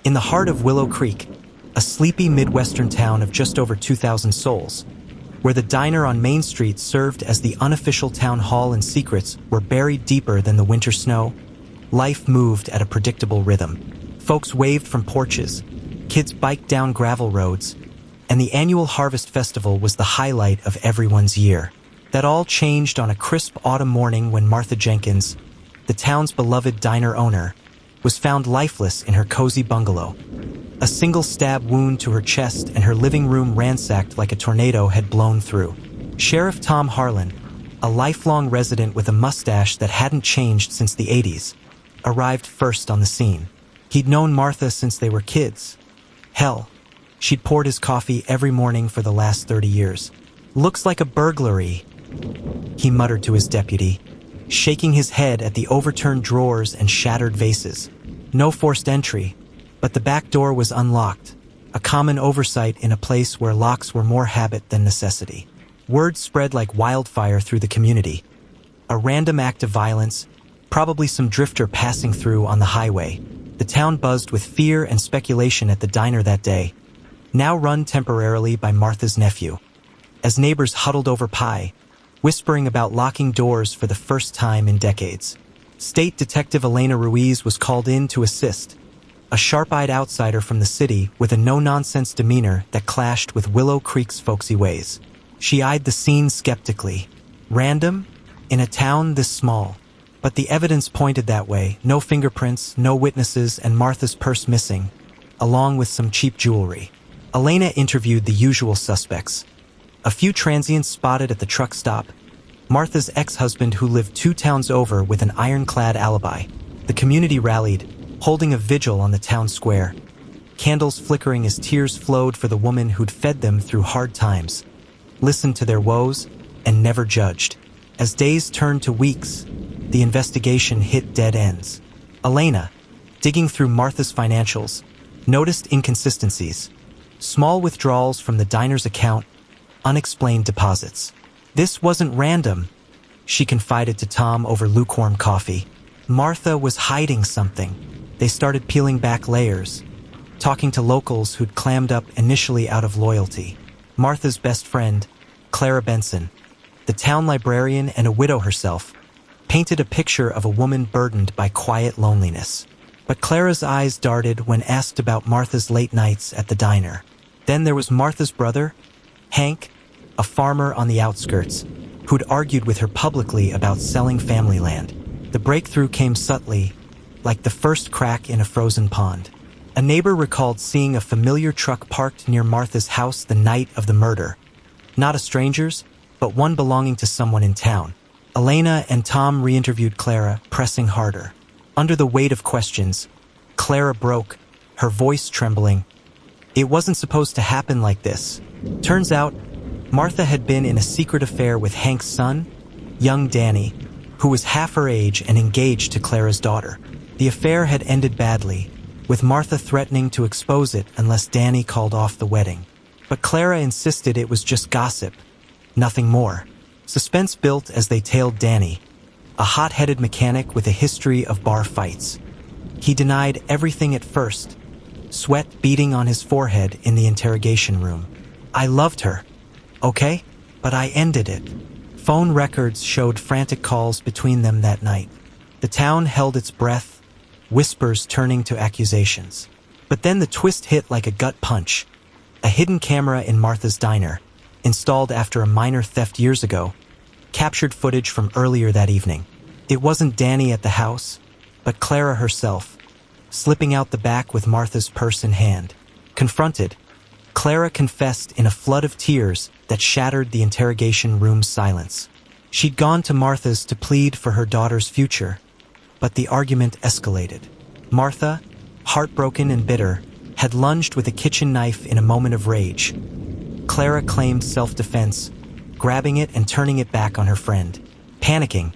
In the heart of Willow Creek, a sleepy Midwestern town of just over 2,000 souls, where the diner on Main Street served as the unofficial town hall and secrets were buried deeper than the winter snow, life moved at a predictable rhythm. Folks waved from porches, kids biked down gravel roads, and the annual Harvest Festival was the highlight of everyone's year. That all changed on a crisp autumn morning when Martha Jenkins, the town's beloved diner owner, was found lifeless in her cozy bungalow. A single stab wound to her chest and her living room ransacked like a tornado had blown through. Sheriff Tom Harlan, a lifelong resident with a mustache that hadn't changed since the 80s, arrived first on the scene. He'd known Martha since they were kids. Hell, she'd poured his coffee every morning for the last 30 years. "Looks like a burglary," he muttered to his deputy, shaking his head at the overturned drawers and shattered vases. No forced entry, but the back door was unlocked, a common oversight in a place where locks were more habit than necessity. Word spread like wildfire through the community. A random act of violence, probably some drifter passing through on the highway. The town buzzed with fear and speculation at the diner that day, now run temporarily by Martha's nephew. As neighbors huddled over pie, whispering about locking doors for the first time in decades. State Detective Elena Ruiz was called in to assist, a sharp-eyed outsider from the city with a no-nonsense demeanor that clashed with Willow Creek's folksy ways. She eyed the scene skeptically. Random? In a town this small? But the evidence pointed that way. No fingerprints, no witnesses, and Martha's purse missing, along with some cheap jewelry. Elena interviewed the usual suspects. A few transients spotted at the truck stop. Martha's ex-husband who lived 2 towns over with an ironclad alibi. The community rallied, holding a vigil on the town square. Candles flickering as tears flowed for the woman who'd fed them through hard times, listened to their woes, and never judged. As days turned to weeks, the investigation hit dead ends. Elena, digging through Martha's financials, noticed inconsistencies. Small withdrawals from the diner's account, unexplained deposits. This wasn't random, she confided to Tom over lukewarm coffee. Martha was hiding something. They started peeling back layers, talking to locals who'd clammed up initially out of loyalty. Martha's best friend, Clara Benson, the town librarian and a widow herself, painted a picture of a woman burdened by quiet loneliness. But Clara's eyes darted when asked about Martha's late nights at the diner. Then there was Martha's brother, Hank, a farmer on the outskirts, who'd argued with her publicly about selling family land. The breakthrough came subtly, like the first crack in a frozen pond. A neighbor recalled seeing a familiar truck parked near Martha's house the night of the murder. Not a stranger's, but one belonging to someone in town. Elena and Tom re-interviewed Clara, pressing harder. Under the weight of questions, Clara broke, her voice trembling. It wasn't supposed to happen like this. Turns out, Martha had been in a secret affair with Hank's son, young Danny, who was half her age and engaged to Clara's daughter. The affair had ended badly, with Martha threatening to expose it unless Danny called off the wedding. But Clara insisted it was just gossip, nothing more. Suspense built as they tailed Danny, a hot-headed mechanic with a history of bar fights. He denied everything at first, sweat beading on his forehead in the interrogation room. I loved her, okay? But I ended it. Phone records showed frantic calls between them that night. The town held its breath, whispers turning to accusations. But then the twist hit like a gut punch. A hidden camera in Martha's diner, installed after a minor theft years ago, captured footage from earlier that evening. It wasn't Danny at the house, but Clara herself, slipping out the back with Martha's purse in hand. Confronted, Clara confessed in a flood of tears that shattered the interrogation room's silence. She'd gone to Martha's to plead for her daughter's future, but the argument escalated. Martha, heartbroken and bitter, had lunged with a kitchen knife in a moment of rage. Clara claimed self-defense, grabbing it and turning it back on her friend. Panicking,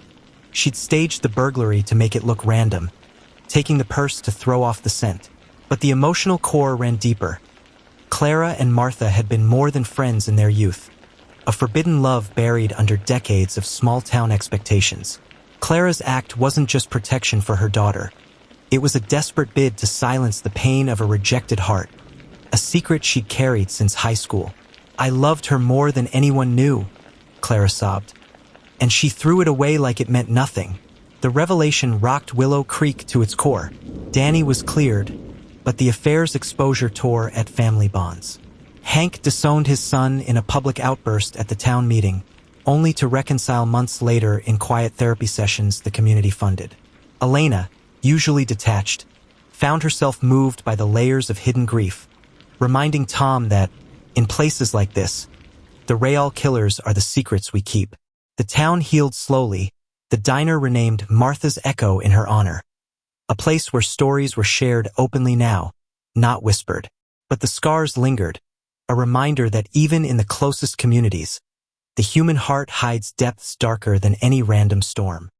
she'd staged the burglary to make it look random, taking the purse to throw off the scent. But the emotional core ran deeper. Clara and Martha had been more than friends in their youth, a forbidden love buried under decades of small-town expectations. Clara's act wasn't just protection for her daughter. It was a desperate bid to silence the pain of a rejected heart, a secret she'd carried since high school. "I loved her more than anyone knew," Clara sobbed, "and she threw it away like it meant nothing." The revelation rocked Willow Creek to its core. Danny was cleared, but the affair's exposure tore at family bonds. Hank disowned his son in a public outburst at the town meeting, only to reconcile months later in quiet therapy sessions the community funded. Elena, usually detached, found herself moved by the layers of hidden grief, reminding Tom that, in places like this, the real killers are the secrets we keep. The town healed slowly, the diner renamed Martha's Echo in her honor, a place where stories were shared openly now, not whispered. But the scars lingered, a reminder that even in the closest communities, the human heart hides depths darker than any random storm.